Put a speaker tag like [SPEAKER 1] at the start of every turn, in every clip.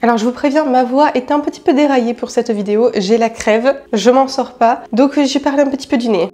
[SPEAKER 1] Alors je vous préviens, ma voix est un petit peu déraillée pour cette vidéo, j'ai la crève, je m'en sors pas, donc j'ai parlé un petit peu du nez.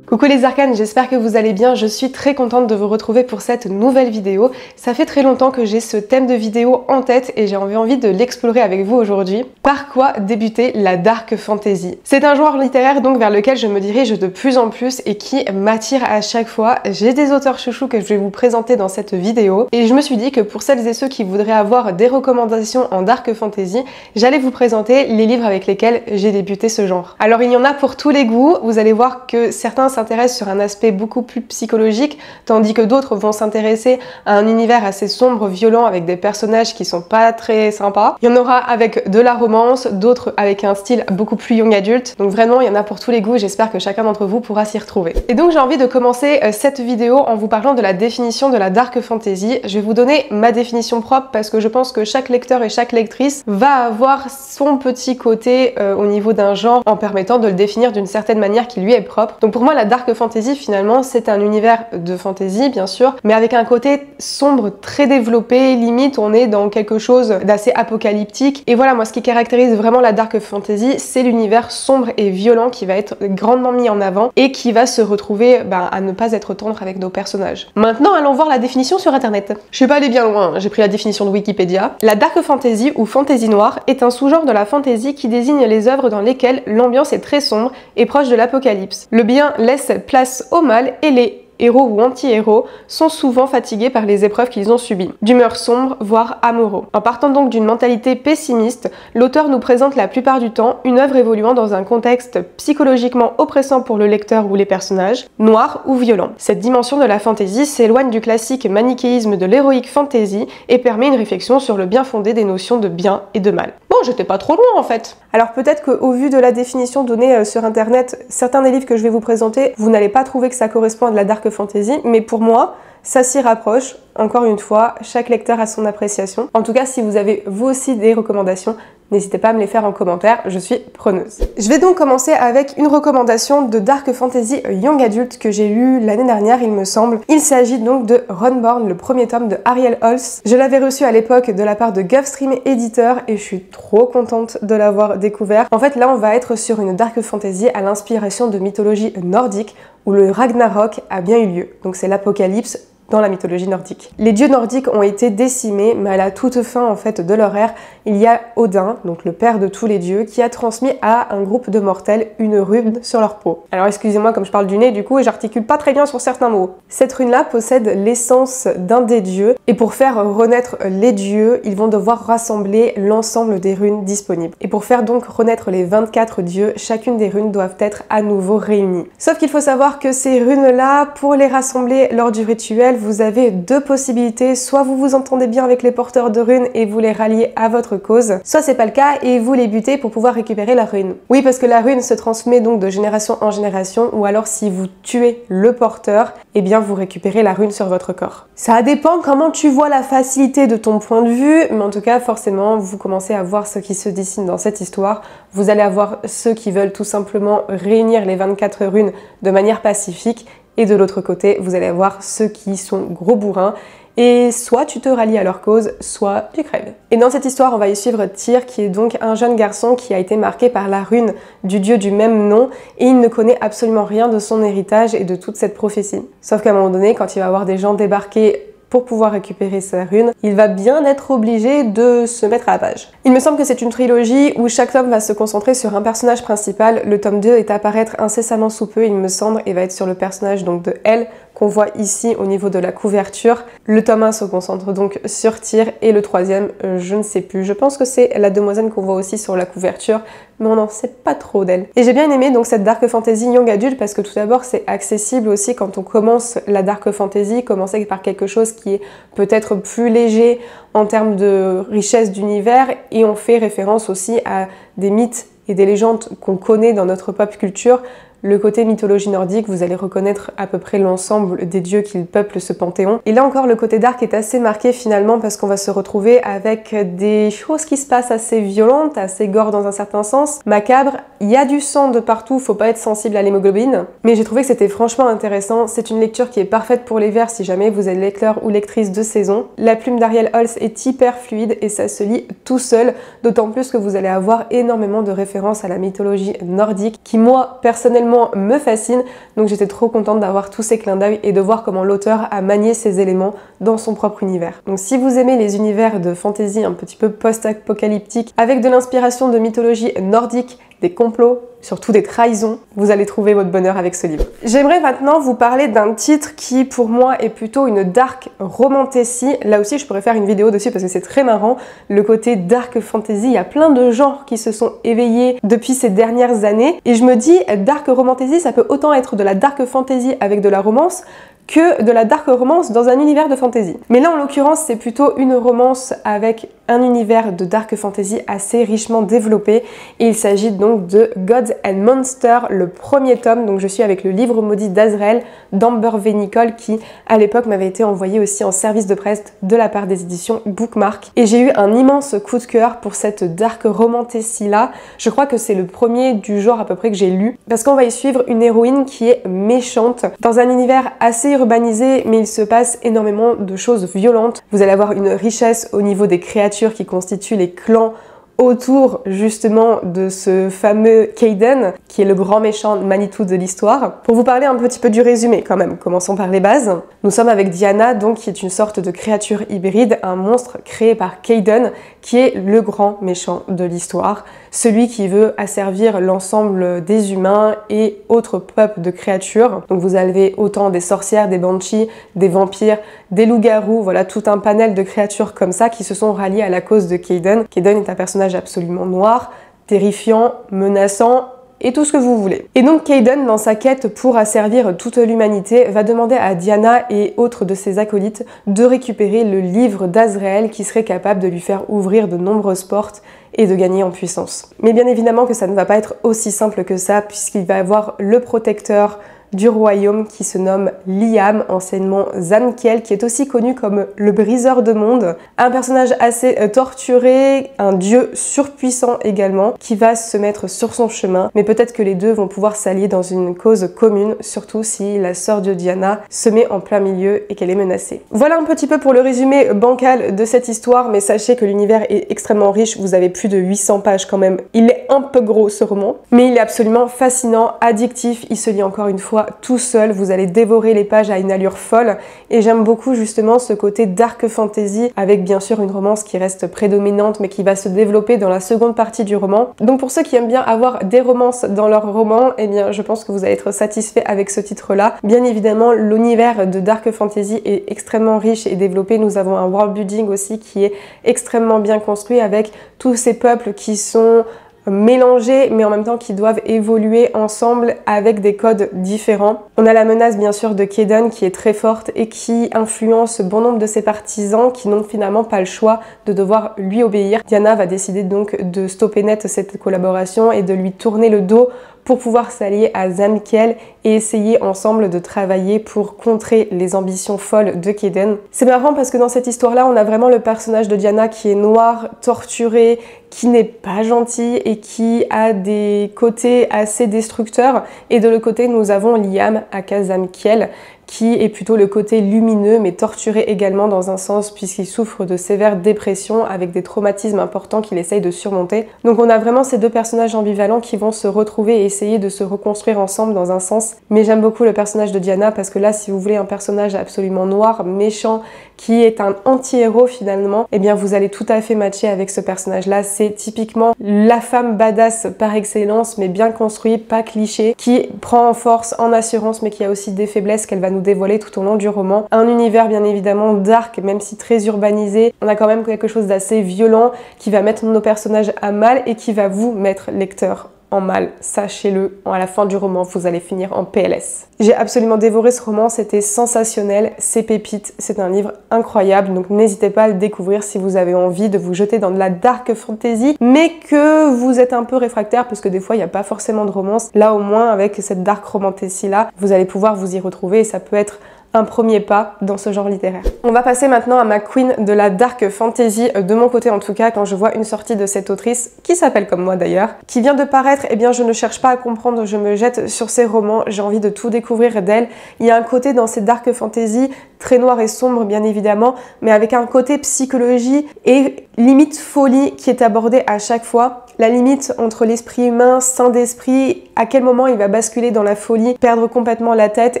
[SPEAKER 1] Coucou les arcanes, j'espère que vous allez bien, je suis très contente de vous retrouver pour cette nouvelle vidéo. Ça fait très longtemps que j'ai ce thème de vidéo en tête et j'ai envie de l'explorer avec vous aujourd'hui. Par quoi débuter la dark fantasy? C'est un genre littéraire donc vers lequel je me dirige de plus en plus et qui m'attire à chaque fois. J'ai des auteurs chouchous que je vais vous présenter dans cette vidéo et je me suis dit que pour celles et ceux qui voudraient avoir des recommandations en dark fantasy, j'allais vous présenter les livres avec lesquels j'ai débuté ce genre. Alors il y en a pour tous les goûts, vous allez voir que certains s'intéressent sur un aspect beaucoup plus psychologique, tandis que d'autres vont s'intéresser à un univers assez sombre, violent, avec des personnages qui sont pas très sympas. Il y en aura avec de la romance, d'autres avec un style beaucoup plus young adulte. Donc vraiment, il y en a pour tous les goûts, j'espère que chacun d'entre vous pourra s'y retrouver. Et donc j'ai envie de commencer cette vidéo en vous parlant de la définition de la dark fantasy. Je vais vous donner ma définition propre parce que je pense que chaque lecteur et chaque lectrice va avoir son petit côté au niveau d'un genre en permettant de le définir d'une certaine manière qui lui est propre. Donc pour moi, la dark fantasy finalement c'est un univers de fantasy bien sûr, mais avec un côté sombre très développé, limite on est dans quelque chose d'assez apocalyptique. Et voilà, moi ce qui caractérise vraiment la dark fantasy, c'est l'univers sombre et violent qui va être grandement mis en avant et qui va se retrouver à ne pas être tendre avec nos personnages. Maintenant allons voir la définition sur internet. Je suis pas allée bien loin, j'ai pris la définition de Wikipédia. La dark fantasy ou fantasy noire est un sous-genre de la fantasy qui désigne les œuvres dans lesquelles l'ambiance est très sombre et proche de l'apocalypse. Le bien laisse place au mal et les héros ou anti-héros sont souvent fatigués par les épreuves qu'ils ont subies, d'humeur sombre, voire amoureux. En partant donc d'une mentalité pessimiste, l'auteur nous présente la plupart du temps une œuvre évoluant dans un contexte psychologiquement oppressant pour le lecteur ou les personnages, noir ou violent. Cette dimension de la fantasy s'éloigne du classique manichéisme de l'héroïque fantasy et permet une réflexion sur le bien fondé des notions de bien et de mal. Bon, j'étais pas trop loin en fait. Alors peut-être qu'au vu de la définition donnée sur internet, certains des livres que je vais vous présenter, vous n'allez pas trouver que ça correspond à de la dark fantasy, mais pour moi, ça s'y rapproche. Encore une fois, chaque lecteur a son appréciation. En tout cas, si vous avez vous aussi des recommandations, n'hésitez pas à me les faire en commentaire, je suis preneuse. Je vais donc commencer avec une recommandation de dark fantasy young adulte que j'ai lu l'année dernière, il me semble. Il s'agit donc de Runborn, le premier tome de Ariel Holz. Je l'avais reçu à l'époque de la part de Gulfstream Éditeur et je suis trop contente de l'avoir découvert. En fait, là, on va être sur une dark fantasy à l'inspiration de mythologie nordique où le Ragnarok a bien eu lieu. Donc c'est l'apocalypse dans la mythologie nordique. Les dieux nordiques ont été décimés, mais à la toute fin en fait de leur ère, il y a Odin, donc le père de tous les dieux, qui a transmis à un groupe de mortels une rune sur leur peau. Alors excusez-moi comme je parle du nez du coup et j'articule pas très bien sur certains mots. Cette rune-là possède l'essence d'un des dieux et pour faire renaître les dieux, ils vont devoir rassembler l'ensemble des runes disponibles. Et pour faire donc renaître les 24 dieux, chacune des runes doivent être à nouveau réunies. Sauf qu'il faut savoir que ces runes-là, pour les rassembler lors du rituel, vous avez deux possibilités, soit vous vous entendez bien avec les porteurs de runes et vous les ralliez à votre cause, soit c'est pas le cas et vous les butez pour pouvoir récupérer la rune. Oui, parce que la rune se transmet donc de génération en génération, ou alors si vous tuez le porteur, eh bien vous récupérez la rune sur votre corps. Ça dépend comment tu vois la facilité de ton point de vue, mais en tout cas forcément vous commencez à voir ce qui se dessine dans cette histoire. Vous allez avoir ceux qui veulent tout simplement réunir les 24 runes de manière pacifique, et de l'autre côté, vous allez avoir ceux qui sont gros bourrins et soit tu te rallies à leur cause, soit tu crèves. Et dans cette histoire, on va y suivre Tyr, qui est donc un jeune garçon qui a été marqué par la rune du dieu du même nom et il ne connaît absolument rien de son héritage et de toute cette prophétie. Sauf qu'à un moment donné, quand il va avoir des gens débarquer pour pouvoir récupérer sa rune, il va bien être obligé de se mettre à la page. Il me semble que c'est une trilogie où chaque tome va se concentrer sur un personnage principal. Le tome 2 est à apparaître incessamment sous peu, il me semble, et va être sur le personnage donc de Elle, qu'on voit ici au niveau de la couverture. Le tome 1 se concentre donc sur Tyr et le troisième, je ne sais plus. Je pense que c'est la demoiselle qu'on voit aussi sur la couverture, mais on n'en sait pas trop d'elle. Et j'ai bien aimé donc cette dark fantasy young adulte parce que tout d'abord c'est accessible aussi quand on commence la dark fantasy, commencer par quelque chose qui est peut-être plus léger en termes de richesse d'univers et on fait référence aussi à des mythes et des légendes qu'on connaît dans notre pop culture. le côté mythologie nordique, vous allez reconnaître à peu près l'ensemble des dieux qui peuplent ce panthéon. Et là encore, le côté dark est assez marqué finalement parce qu'on va se retrouver avec des choses qui se passent assez violentes, assez gore dans un certain sens, macabre. Il y a du sang de partout, faut pas être sensible à l'hémoglobine, mais j'ai trouvé que c'était franchement intéressant. C'est une lecture qui est parfaite pour les vers si jamais vous êtes lecteur ou lectrice de saison. La plume d'Ariel Holst est hyper fluide et ça se lit tout seul, d'autant plus que vous allez avoir énormément de références à la mythologie nordique qui moi personnellement me fascine, donc j'étais trop contente d'avoir tous ces clins d'œil et de voir comment l'auteur a manié ces éléments dans son propre univers. Donc si vous aimez les univers de fantasy un petit peu post-apocalyptique avec de l'inspiration de mythologie nordique, des complots, surtout des trahisons, vous allez trouver votre bonheur avec ce livre. J'aimerais maintenant vous parler d'un titre qui pour moi est plutôt une dark romantasy. Là aussi je pourrais faire une vidéo dessus parce que c'est très marrant, le côté dark fantasy, il y a plein de genres qui se sont éveillés depuis ces dernières années et je me dis dark romantasy ça peut autant être de la dark fantasy avec de la romance que de la dark romance dans un univers de fantasy. Mais là en l'occurrence c'est plutôt une romance avec un univers de dark fantasy assez richement développé et il s'agit donc de Gods and Monsters, le premier tome. Donc je suis avec le livre maudit d'Azrael d'Amber V. Nicole qui à l'époque m'avait été envoyé aussi en service de presse de la part des éditions Bookmark et j'ai eu un immense coup de cœur pour cette dark romantasy là. Je crois que c'est le premier du genre à peu près que j'ai lu parce qu'on va y suivre une héroïne qui est méchante dans un univers assez urbanisé mais il se passe énormément de choses violentes. Vous allez avoir une richesse au niveau des créatures qui constituent les clans autour justement de ce fameux Kaidan qui est le grand méchant Manitou de l'histoire. Pour vous parler un petit peu du résumé quand même, commençons par les bases. Nous sommes avec Diana donc qui est une sorte de créature hybride, un monstre créé par Kaidan qui est le grand méchant de l'histoire, celui qui veut asservir l'ensemble des humains et autres peuples de créatures. Donc vous avez autant des sorcières, des banshees, des vampires, des loups-garous, voilà tout un panel de créatures comme ça qui se sont ralliées à la cause de Kaidan. Kaidan est un personnage absolument noir, terrifiant, menaçant et tout ce que vous voulez. Et donc Kaidan, dans sa quête pour asservir toute l'humanité, va demander à Diana et autres de ses acolytes de récupérer le livre d'Azrael qui serait capable de lui faire ouvrir de nombreuses portes et de gagner en puissance. Mais bien évidemment que ça ne va pas être aussi simple que ça puisqu'il va avoir le protecteur du royaume qui se nomme Liam, anciennement Zamkiel, qui est aussi connu comme le briseur de monde. Un personnage assez torturé, un dieu surpuissant également, qui va se mettre sur son chemin. Mais peut-être que les deux vont pouvoir s'allier dans une cause commune, surtout si la sœur de Diana se met en plein milieu et qu'elle est menacée. Voilà un petit peu pour le résumé bancal de cette histoire, mais sachez que l'univers est extrêmement riche, vous avez plus de 800 pages quand même. Il est un peu gros ce roman, mais il est absolument fascinant, addictif, il se lit encore une fois tout seul, vous allez dévorer les pages à une allure folle et j'aime beaucoup justement ce côté dark fantasy avec bien sûr une romance qui reste prédominante mais qui va se développer dans la seconde partie du roman. Donc pour ceux qui aiment bien avoir des romances dans leur roman, eh bien je pense que vous allez être satisfait avec ce titre-là. Bien évidemment, l'univers de dark fantasy est extrêmement riche et développé. Nous avons un world building aussi qui est extrêmement bien construit avec tous ces peuples qui sont mélangés mais en même temps qui doivent évoluer ensemble avec des codes différents. On a la menace bien sûr de Kaidan qui est très forte et qui influence bon nombre de ses partisans qui n'ont finalement pas le choix de devoir lui obéir. Diana va décider donc de stopper net cette collaboration et de lui tourner le dos pour pouvoir s'allier à Zamkiel et essayer ensemble de travailler pour contrer les ambitions folles de Kaidan. C'est marrant parce que dans cette histoire-là, on a vraiment le personnage de Diana qui est noir, torturé, qui n'est pas gentil et qui a des côtés assez destructeurs. Et de l'autre côté, nous avons Liam aka Zamkiel qui est plutôt le côté lumineux mais torturé également dans un sens puisqu'il souffre de sévères dépressions avec des traumatismes importants qu'il essaye de surmonter. Donc on a vraiment ces deux personnages ambivalents qui vont se retrouver et essayer de se reconstruire ensemble dans un sens. Mais j'aime beaucoup le personnage de Diana parce que là, si vous voulez un personnage absolument noir, méchant, qui est un anti-héros finalement, eh bien vous allez tout à fait matcher avec ce personnage-là. C'est typiquement la femme badass par excellence mais bien construite, pas cliché, qui prend en force, en assurance mais qui a aussi des faiblesses qu'elle va nous dévoiler tout au long du roman. Un univers bien évidemment dark, même si très urbanisé. On a quand même quelque chose d'assez violent qui va mettre nos personnages à mal et qui va vous mettre lecteur en mal, sachez-le, à la fin du roman, vous allez finir en PLS. J'ai absolument dévoré ce roman, c'était sensationnel, c'est pépite, c'est un livre incroyable, donc n'hésitez pas à le découvrir si vous avez envie de vous jeter dans de la dark fantasy, mais que vous êtes un peu réfractaire, parce que des fois il n'y a pas forcément de romance. Là au moins, avec cette dark romantasy là, vous allez pouvoir vous y retrouver et ça peut être un premier pas dans ce genre littéraire. On va passer maintenant à ma queen de la dark fantasy, de mon côté en tout cas, quand je vois une sortie de cette autrice, qui s'appelle comme moi d'ailleurs, qui vient de paraître, eh bien je ne cherche pas à comprendre, je me jette sur ses romans, j'ai envie de tout découvrir d'elle. Il y a un côté dans ces dark fantasy très noir et sombre bien évidemment, mais avec un côté psychologie et limite folie qui est abordée à chaque fois. La limite entre l'esprit humain, sain d'esprit, à quel moment il va basculer dans la folie, perdre complètement la tête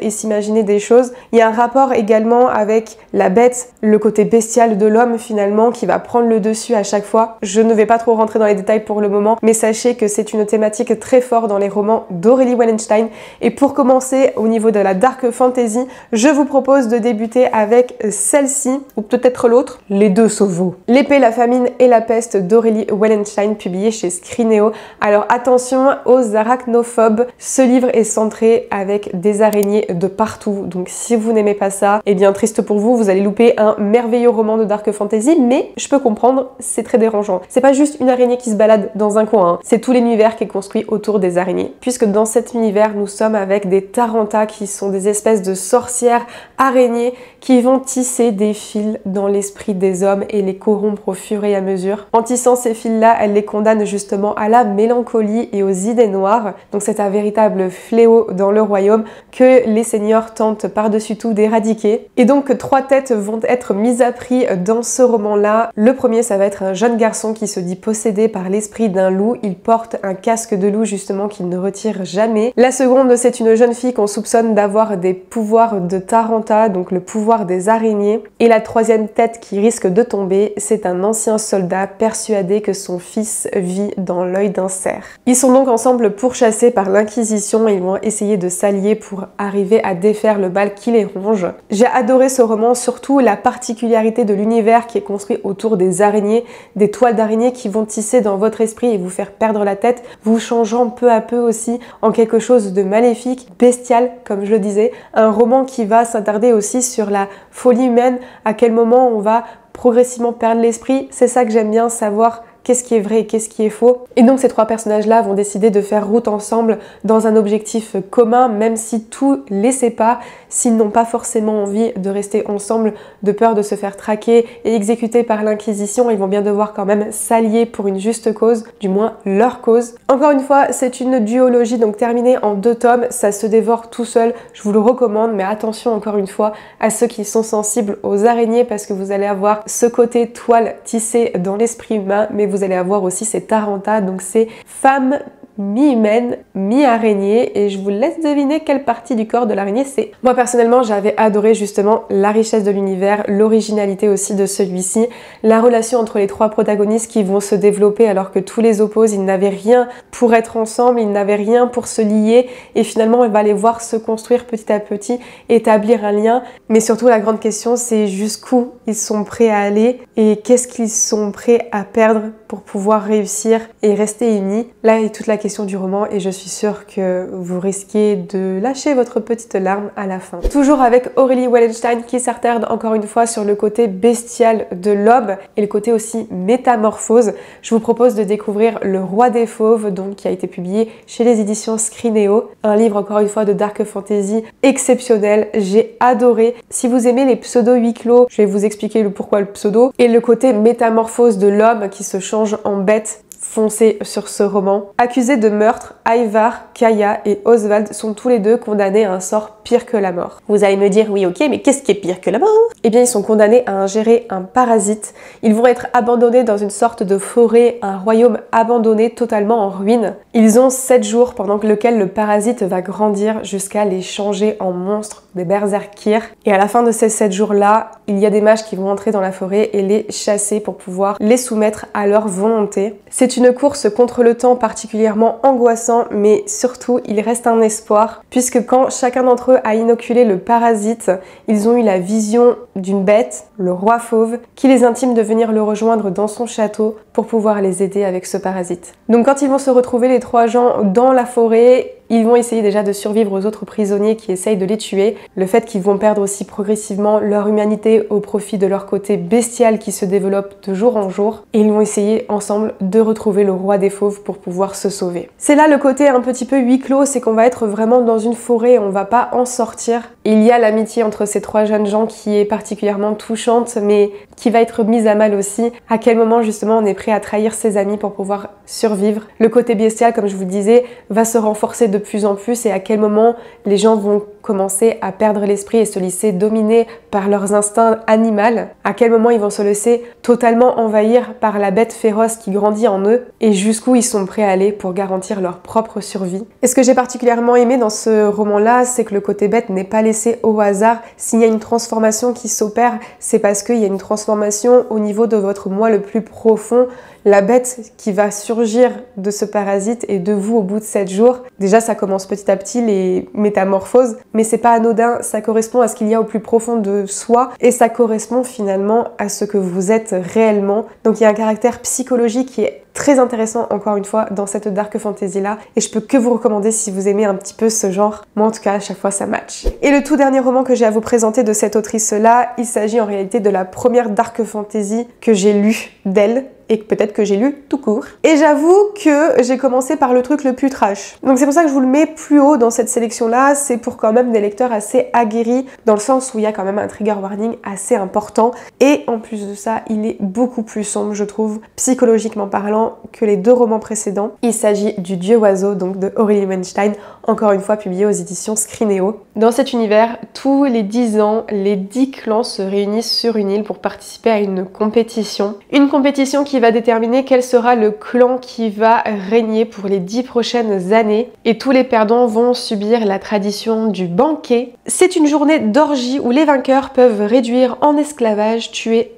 [SPEAKER 1] et s'imaginer des choses. Il y a un rapport également avec la bête, le côté bestial de l'homme finalement qui va prendre le dessus à chaque fois. Je ne vais pas trop rentrer dans les détails pour le moment, mais sachez que c'est une thématique très forte dans les romans d'Aurélie Wallenstein. Et pour commencer, au niveau de la dark fantasy, je vous propose de débuter avec celle-ci, ou peut-être l'autre, Les Deux Sauveaux. L'épée, la famine et la peste d'Aurélie Wallenstein, publié chez Scrinéo. Alors attention aux arachnophobes, ce livre est centré avec des araignées de partout, donc si vous n'aimez pas ça, eh bien triste pour vous, vous allez louper un merveilleux roman de dark fantasy, mais je peux comprendre, c'est très dérangeant. C'est pas juste une araignée qui se balade dans un coin, hein. C'est tout l'univers qui est construit autour des araignées, puisque dans cet univers, nous sommes avec des tarantas qui sont des espèces de sorcières araignées qui vont tisser des fils dans l'esprit des hommes et les corrompre au fur et à mesure. En tissant ces fils-là, elle les condamne justement à la mélancolie et aux idées noires. Donc c'est un véritable fléau dans le royaume que les seigneurs tentent par-dessus tout d'éradiquer. Et donc 3 têtes vont être mises à prix dans ce roman-là. Le premier, ça va être un jeune garçon qui se dit possédé par l'esprit d'un loup. Il porte un casque de loup justement qu'il ne retire jamais. La seconde, c'est une jeune fille qu'on soupçonne d'avoir des pouvoirs de taranta, donc le pouvoir des araignées. Et la troisième tête qui risque de tomber, c'est un ancien soldat persuadé que son fils vit dans l'œil d'un cerf. Ils sont donc ensemble pourchassés par l'Inquisition et ils vont essayer de s'allier pour arriver à défaire le mal qui les ronge. J'ai adoré ce roman, surtout la particularité de l'univers qui est construit autour des araignées, des toiles d'araignées qui vont tisser dans votre esprit et vous faire perdre la tête, vous changeant peu à peu aussi en quelque chose de maléfique, bestial comme je le disais. Un roman qui va s'attarder aussi sur la folie humaine, à quel moment on va progressivement perdre l'esprit. C'est ça que j'aime bien, savoir qu'est-ce qui est vrai et qu'est-ce qui est faux. Et donc ces 3 personnages-là vont décider de faire route ensemble dans un objectif commun, même si tout les sépare, s'ils n'ont pas forcément envie de rester ensemble, de peur de se faire traquer et exécuter par l'Inquisition, ils vont bien devoir quand même s'allier pour une juste cause, du moins leur cause. Encore une fois, c'est une duologie, donc terminée en 2 tomes, ça se dévore tout seul, je vous le recommande, mais attention encore une fois à ceux qui sont sensibles aux araignées, parce que vous allez avoir ce côté toile tissée dans l'esprit humain, mais vous allez avoir aussi ces tarantas, donc ces femmes mi-humaine, mi-araignée, et je vous laisse deviner quelle partie du corps de l'araignée c'est. Moi personnellement, j'avais adoré justement la richesse de l'univers, l'originalité aussi de celui-ci, la relation entre les 3 protagonistes qui vont se développer alors que tous les opposent, ils n'avaient rien pour être ensemble, ils n'avaient rien pour se lier, et finalement on va les voir se construire petit à petit, établir un lien, mais surtout la grande question c'est jusqu'où ils sont prêts à aller et qu'est-ce qu'ils sont prêts à perdre pour pouvoir réussir et rester unis. Là est toute la question du roman et je suis sûre que vous risquez de lâcher votre petite larme à la fin. Toujours avec Aurélie Wallenstein qui s'attarde encore une fois sur le côté bestial de l'homme et le côté aussi métamorphose. Je vous propose de découvrir Le Roi des Fauves, donc qui a été publié chez les éditions Scrinéo. Un livre encore une fois de dark fantasy exceptionnel, j'ai adoré. Si vous aimez les pseudo huis clos, je vais vous expliquer le pourquoi le pseudo, et le côté métamorphose de l'homme qui se change en bête. Foncez sur ce roman. Accusés de meurtre, Ivar, Kaya et Oswald sont tous les 2 condamnés à un sort pire que la mort. Vous allez me dire, oui ok, mais qu'est-ce qui est pire que la mort? Eh bien ils sont condamnés à ingérer un parasite. Ils vont être abandonnés dans une sorte de forêt, un royaume abandonné totalement en ruine. Ils ont 7 jours pendant lequel le parasite va grandir jusqu'à les changer en monstres, des berserkirs. Et à la fin de ces 7 jours-là, il y a des mages qui vont entrer dans la forêt et les chasser pour pouvoir les soumettre à leur volonté. C'est C'est une course contre le temps particulièrement angoissant, mais surtout il reste un espoir, puisque quand chacun d'entre eux a inoculé le parasite, ils ont eu la vision d'une bête, le roi fauve, qui les intime de venir le rejoindre dans son château pour pouvoir les aider avec ce parasite. Donc quand ils vont se retrouver les 3 gens dans la forêt, ils vont essayer déjà de survivre aux autres prisonniers qui essayent de les tuer. Le fait qu'ils vont perdre aussi progressivement leur humanité au profit de leur côté bestial qui se développe de jour en jour. Et ils vont essayer ensemble de retrouver le roi des fauves pour pouvoir se sauver. C'est là le côté un petit peu huis clos, c'est qu'on va être vraiment dans une forêt, on va pas en sortir. Il y a l'amitié entre ces 3 jeunes gens qui est particulièrement touchante, mais qui va être mise à mal aussi. À quel moment justement on est prêt à trahir ses amis pour pouvoir survivre. Le côté bestial, comme je vous le disais, va se renforcer de plus en plus, et à quel moment les gens vont commencer à perdre l'esprit et se laisser dominer par leurs instincts animaux. À quel moment ils vont se laisser totalement envahir par la bête féroce qui grandit en eux, et jusqu'où ils sont prêts à aller pour garantir leur propre survie. Et ce que j'ai particulièrement aimé dans ce roman-là, c'est que le côté bête n'est pas laissé au hasard. S'il y a une transformation qui s'opère, c'est parce qu'il y a une transformation au niveau de votre moi le plus profond. La bête qui va surgir de ce parasite et de vous au bout de 7 jours. Déjà, ça commence petit à petit les métamorphoses, mais c'est pas anodin, ça correspond à ce qu'il y a au plus profond de soi et ça correspond finalement à ce que vous êtes réellement. Donc il y a un caractère psychologique qui est très intéressant encore une fois dans cette dark fantasy là, et je peux que vous recommander si vous aimez un petit peu ce genre. Moi en tout cas à chaque fois ça match. Et le tout dernier roman que j'ai à vous présenter de cette autrice là, il s'agit en réalité de la première dark fantasy que j'ai lue d'elle, et peut-être que j'ai lu tout court. Et j'avoue que j'ai commencé par le truc le plus trash. Donc c'est pour ça que je vous le mets plus haut dans cette sélection-là, c'est pour quand même des lecteurs assez aguerris, dans le sens où il y a quand même un trigger warning assez important, et en plus de ça, il est beaucoup plus sombre, je trouve, psychologiquement parlant, que les 2 romans précédents. Il s'agit du Dieu Oiseau, donc de Aurélie Weinstein, encore une fois publié aux éditions Scrinéo. Dans cet univers, tous les 10 ans, les 10 clans se réunissent sur une île pour participer à une compétition. Une compétition qui va déterminer quel sera le clan qui va régner pour les 10 prochaines années, et tous les perdants vont subir la tradition du banquet. C'est une journée d'orgie où les vainqueurs peuvent réduire en esclavage, tuer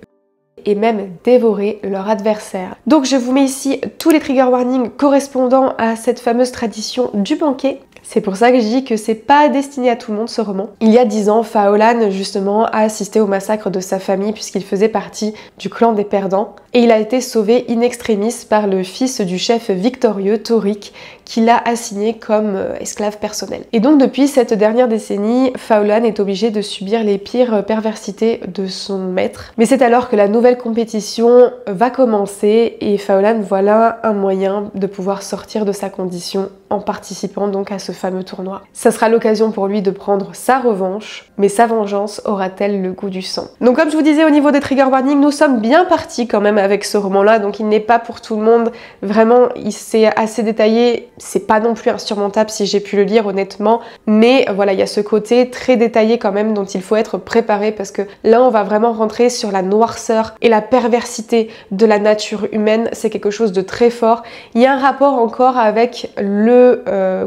[SPEAKER 1] et même dévorer leur adversaire. Donc je vous mets ici tous les trigger warnings correspondant à cette fameuse tradition du banquet. C'est pour ça que je dis que c'est pas destiné à tout le monde ce roman. Il y a 10 ans, Faolan justement a assisté au massacre de sa famille puisqu'il faisait partie du clan des perdants, et il a été sauvé in extremis par le fils du chef victorieux, Torik, qui l'a assigné comme esclave personnel. Et donc depuis cette dernière décennie, Faolan est obligé de subir les pires perversités de son maître. Mais c'est alors que la nouvelle compétition va commencer, et Faolan voit là un moyen de pouvoir sortir de sa condition en participant donc à ce fameux tournoi. Ça sera l'occasion pour lui de prendre sa revanche, mais sa vengeance aura-t-elle le goût du sang? Donc comme je vous disais, au niveau des trigger warnings, nous sommes bien partis quand même avec ce roman-là, donc il n'est pas pour tout le monde. Vraiment, c'est assez détaillé, c'est pas non plus insurmontable si j'ai pu le lire honnêtement, mais voilà, il y a ce côté très détaillé quand même dont il faut être préparé, parce que là on va vraiment rentrer sur la noirceur et la perversité de la nature humaine. C'est quelque chose de très fort. Il y a un rapport encore avec le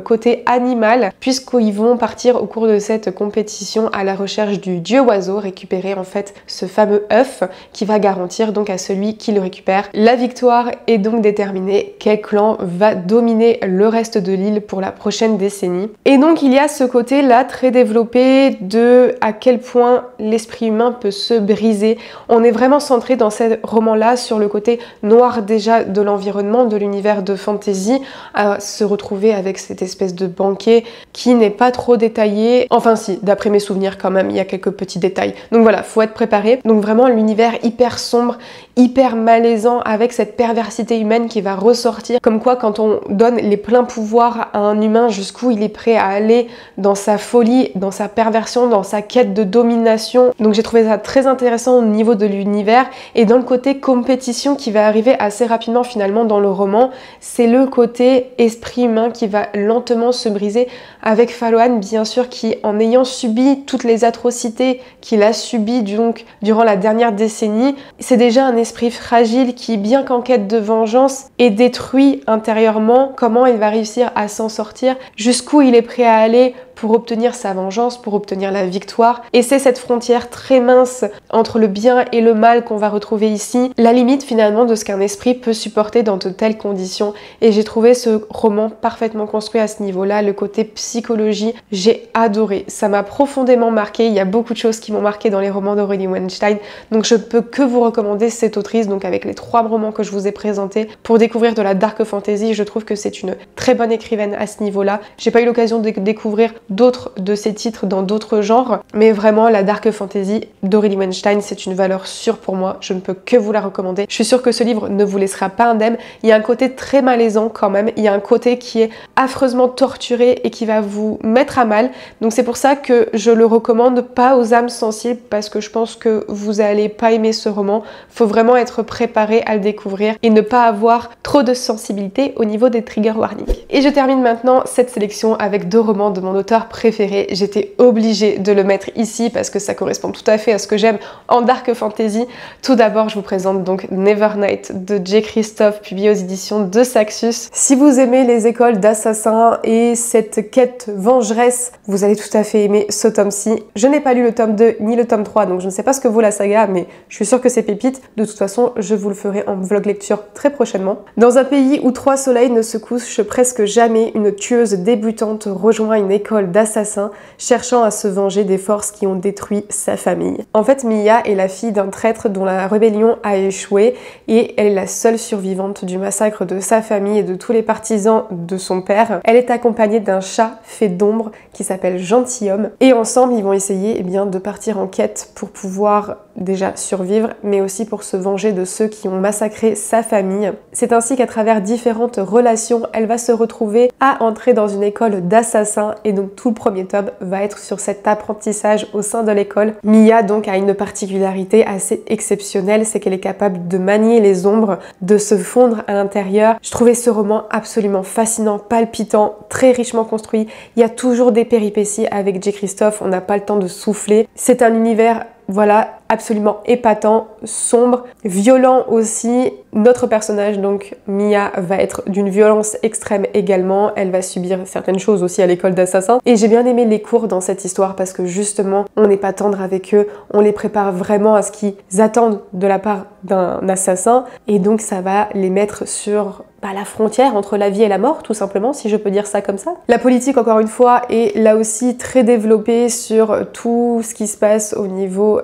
[SPEAKER 1] côté animal, puisqu'ils vont partir au cours de cette compétition à la recherche du dieu oiseau, récupérer en fait ce fameux œuf qui va garantir donc à celui qui le récupère la victoire, et donc déterminer quel clan va dominer le reste de l'île pour la prochaine décennie. Et donc il y a ce côté là très développé de à quel point l'esprit humain peut se briser. On est vraiment centré dans ce roman là sur le côté noir déjà de l'environnement, de l'univers de fantasy, à se retrouver avec cette espèce de banquet qui n'est pas trop détaillé. Enfin si, d'après mes souvenirs quand même, il y a quelques petits détails. Donc voilà, faut être préparé. Donc vraiment l'univers hyper sombre, hyper malaisant, avec cette perversité humaine qui va ressortir. Comme quoi quand on donne les pleins pouvoirs à un humain, jusqu'où il est prêt à aller dans sa folie, dans sa perversion, dans sa quête de domination. Donc j'ai trouvé ça très intéressant au niveau de l'univers. Et dans le côté compétition qui va arriver assez rapidement finalement dans le roman, c'est le côté esprit humain qui va lentement se briser, avec Faolan bien sûr qui, en ayant subi toutes les atrocités qu'il a subies donc durant la dernière décennie, c'est déjà un esprit fragile qui, bien qu'en quête de vengeance, est détruit intérieurement. Comment il va réussir à s'en sortir, jusqu'où il est prêt à aller pour obtenir sa vengeance, pour obtenir la victoire. Et c'est cette frontière très mince entre le bien et le mal qu'on va retrouver ici, la limite finalement de ce qu'un esprit peut supporter dans de telles conditions. Et j'ai trouvé ce roman parfaitement construit à ce niveau-là, le côté psychologie, j'ai adoré. Ça m'a profondément marqué, il y a beaucoup de choses qui m'ont marqué dans les romans d'Aurélie Weinstein, donc je peux que vous recommander cette autrice, donc avec les 3 romans que je vous ai présentés, pour découvrir de la dark fantasy. Je trouve que c'est une très bonne écrivaine à ce niveau-là. J'ai pas eu l'occasion de découvrir d'autres de ses titres dans d'autres genres, mais vraiment la dark fantasy d'Aurélie Weinstein, c'est une valeur sûre pour moi, je ne peux que vous la recommander. Je suis sûre que ce livre ne vous laissera pas indemne. Il y a un côté très malaisant quand même, il y a un côté qui est affreusement torturé et qui va vous mettre à mal, donc c'est pour ça que je le recommande pas aux âmes sensibles, parce que je pense que vous allez pas aimer ce roman. Faut vraiment être préparé à le découvrir et ne pas avoir trop de sensibilité au niveau des trigger warnings. Et je termine maintenant cette sélection avec 2 romans de mon auteur préféré. J'étais obligée de le mettre ici parce que ça correspond tout à fait à ce que j'aime en dark fantasy. Tout d'abord, je vous présente donc Nevernight de J. Christophe, publié aux éditions de Saxus. Si vous aimez les écoles d'assassins et cette quête vengeresse, vous allez tout à fait aimer ce tome-ci. Je n'ai pas lu le tome 2 ni le tome 3, donc je ne sais pas ce que vaut la saga, mais je suis sûre que c'est pépite. De toute façon, je vous le ferai en vlog lecture très prochainement. Dans un pays où 3 soleils ne se couchent presque jamais, une tueuse débutante rejoint une école d'assassins cherchant à se venger des forces qui ont détruit sa famille. En fait, Mia est la fille d'un traître dont la rébellion a échoué et elle est la seule survivante du massacre de sa famille et de tous les partisans de son père. Elle est accompagnée d'un chat fait d'ombre qui s'appelle Gentilhomme et ensemble ils vont essayer de partir en quête pour pouvoir déjà survivre, mais aussi pour se venger de ceux qui ont massacré sa famille. C'est ainsi qu'à travers différentes relations, elle va se retrouver à entrer dans une école d'assassins, et donc tout le premier tome va être sur cet apprentissage au sein de l'école. Mia donc a une particularité assez exceptionnelle, c'est qu'elle est capable de manier les ombres, de se fondre à l'intérieur. Je trouvais ce roman absolument fascinant, palpitant, très richement construit. Il y a toujours des péripéties avec J. Christophe, on n'a pas le temps de souffler. C'est un univers, voilà, absolument épatant, sombre, violent aussi. Notre personnage, donc Mia, va être d'une violence extrême également. Elle va subir certaines choses aussi à l'école d'assassins. Et j'ai bien aimé les cours dans cette histoire parce que justement, on n'est pas tendre avec eux, on les prépare vraiment à ce qu'ils attendent de la part d'un assassin. Et donc ça va les mettre sur la frontière entre la vie et la mort, tout simplement, si je peux dire ça comme ça. La politique, encore une fois, est là aussi très développée sur tout ce qui se passe au niveau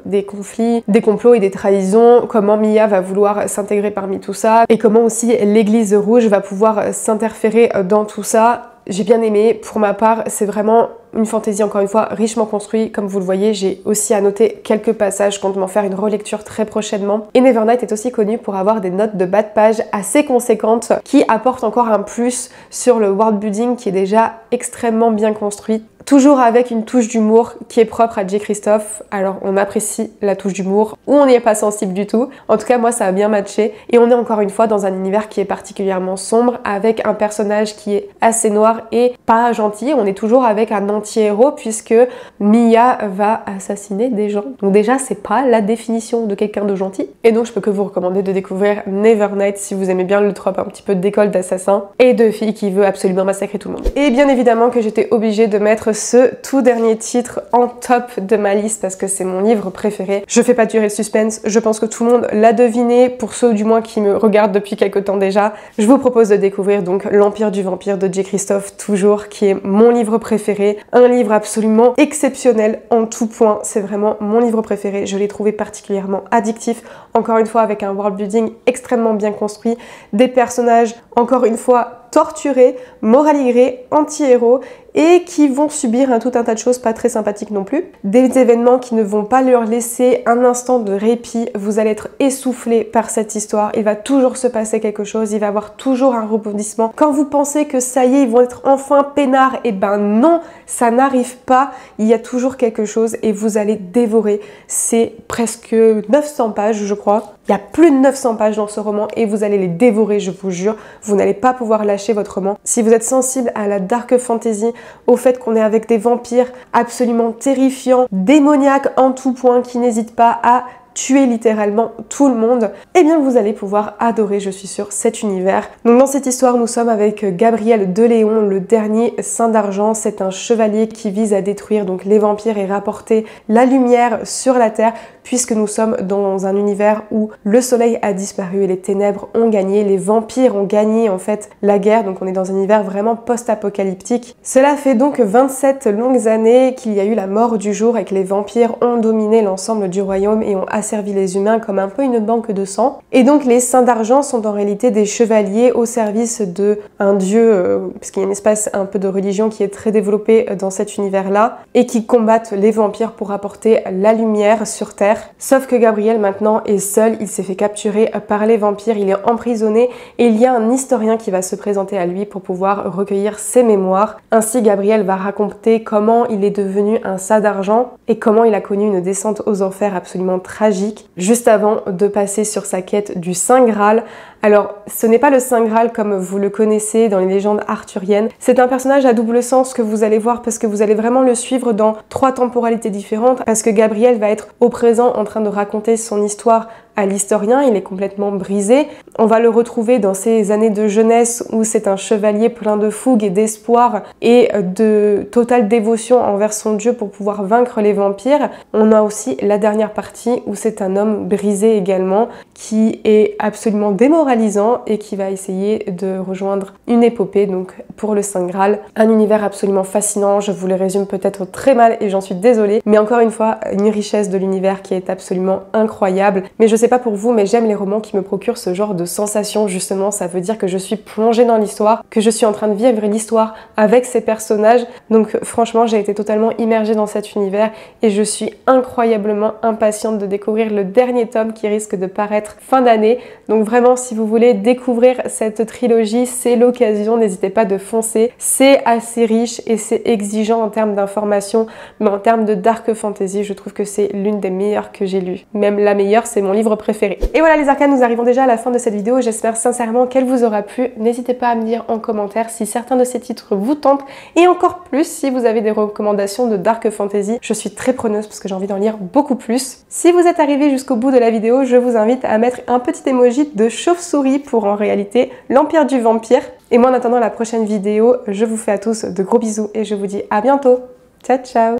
[SPEAKER 1] des conflits, des complots et des trahisons, comment Mia va vouloir s'intégrer parmi tout ça, et comment aussi l'Église Rouge va pouvoir s'interférer dans tout ça. J'ai bien aimé, pour ma part, c'est vraiment une fantaisie encore une fois richement construite, comme vous le voyez. J'ai aussi annoté quelques passages, je compte m'en faire une relecture très prochainement. Et Nevernight est aussi connu pour avoir des notes de bas de page assez conséquentes qui apportent encore un plus sur le world building qui est déjà extrêmement bien construit. Toujours avec une touche d'humour qui est propre à J. Christophe. Alors on apprécie la touche d'humour ou on n'y est pas sensible du tout. En tout cas moi ça a bien matché et on est encore une fois dans un univers qui est particulièrement sombre avec un personnage qui est assez noir et pas gentil. On est toujours avec un anti-héros puisque Mia va assassiner des gens. Donc déjà c'est pas la définition de quelqu'un de gentil. Et donc je peux que vous recommander de découvrir Nevernight si vous aimez bien le trope un petit peu d'école d'assassins et de fille qui veut absolument massacrer tout le monde. Et bien évidemment que j'étais obligée de mettre ce tout dernier titre en top de ma liste parce que c'est mon livre préféré. Je fais pas durer le suspense, je pense que tout le monde l'a deviné, pour ceux du moins qui me regardent depuis quelques temps déjà. Je vous propose de découvrir donc L'Empire du Vampire de J. Christophe, toujours, qui est mon livre préféré. Un livre absolument exceptionnel en tout point, c'est vraiment mon livre préféré. Je l'ai trouvé particulièrement addictif, encore une fois avec un world building extrêmement bien construit, des personnages encore une fois torturés, moraligrés, anti-héros et qui vont subir tout un tas de choses pas très sympathiques non plus. Des événements qui ne vont pas leur laisser un instant de répit. Vous allez être essoufflé par cette histoire. Il va toujours se passer quelque chose. Il va y avoir toujours un rebondissement. Quand vous pensez que ça y est, ils vont être enfin peinards, et ben non, ça n'arrive pas. Il y a toujours quelque chose et vous allez dévorer. C'est presque 900 pages, je crois. Il y a plus de 900 pages dans ce roman et vous allez les dévorer, je vous jure. Vous n'allez pas pouvoir lâcher votre roman. Si vous êtes sensible à la dark fantasy, au fait qu'on est avec des vampires absolument terrifiants, démoniaques en tout point, qui n'hésitent pas à tuer littéralement tout le monde, eh bien vous allez pouvoir adorer, je suis sûre, cet univers. Donc dans cette histoire, nous sommes avec Gabriel de Léon, le dernier saint d'argent. C'est un chevalier qui vise à détruire donc les vampires et rapporter la lumière sur la terre, puisque nous sommes dans un univers où le soleil a disparu et les ténèbres ont gagné, les vampires ont gagné en fait la guerre, donc on est dans un univers vraiment post-apocalyptique. Cela fait donc 27 longues années qu'il y a eu la mort du jour et que les vampires ont dominé l'ensemble du royaume et ont asservi les humains comme un peu une banque de sang. Et donc les saints d'argent sont en réalité des chevaliers au service de un dieu, parce qu'il y a un espace un peu de religion qui est très développé dans cet univers-là, et qui combattent les vampires pour apporter la lumière sur Terre. Sauf que Gabriel maintenant est seul, il s'est fait capturer par les vampires, il est emprisonné et il y a un historien qui va se présenter à lui pour pouvoir recueillir ses mémoires. Ainsi, Gabriel va raconter comment il est devenu un saint d'argent et comment il a connu une descente aux enfers absolument tragique, juste avant de passer sur sa quête du Saint Graal. Alors, ce n'est pas le Saint Graal comme vous le connaissez dans les légendes arthuriennes. C'est un personnage à double sens que vous allez voir parce que vous allez vraiment le suivre dans 3 temporalités différentes, parce que Gabriel va être au présent en train de raconter son histoire à l'historien, il est complètement brisé. On va le retrouver dans ses années de jeunesse où c'est un chevalier plein de fougue et d'espoir et de totale dévotion envers son dieu pour pouvoir vaincre les vampires. On a aussi la dernière partie où c'est un homme brisé également qui est absolument démoralisant et qui va essayer de rejoindre une épopée donc pour le Saint Graal. Un univers absolument fascinant, je vous le résume peut-être très mal et j'en suis désolée, mais encore une fois, une richesse de l'univers qui est absolument incroyable. Mais je sais pas pour vous, mais j'aime les romans qui me procurent ce genre de sensation, justement. Ça veut dire que je suis plongée dans l'histoire, que je suis en train de vivre l'histoire avec ces personnages. Donc franchement, j'ai été totalement immergée dans cet univers et je suis incroyablement impatiente de découvrir le dernier tome qui risque de paraître fin d'année. Donc vraiment, si vous voulez découvrir cette trilogie, c'est l'occasion, n'hésitez pas de foncer. C'est assez riche et c'est exigeant en termes d'information, mais en termes de dark fantasy, je trouve que c'est l'une des meilleures que j'ai lues. Même la meilleure, c'est mon livre préféré. Et voilà les arcanes, nous arrivons déjà à la fin de cette vidéo. J'espère sincèrement qu'elle vous aura plu. N'hésitez pas à me dire en commentaire si certains de ces titres vous tentent et encore plus si vous avez des recommandations de dark fantasy. Je suis très preneuse parce que j'ai envie d'en lire beaucoup plus. Si vous êtes arrivé jusqu'au bout de la vidéo, je vous invite à mettre un petit emoji de chauve-souris pour en réalité l'Empire du Vampire. Et moi en attendant la prochaine vidéo, je vous fais à tous de gros bisous et je vous dis à bientôt. Ciao ciao.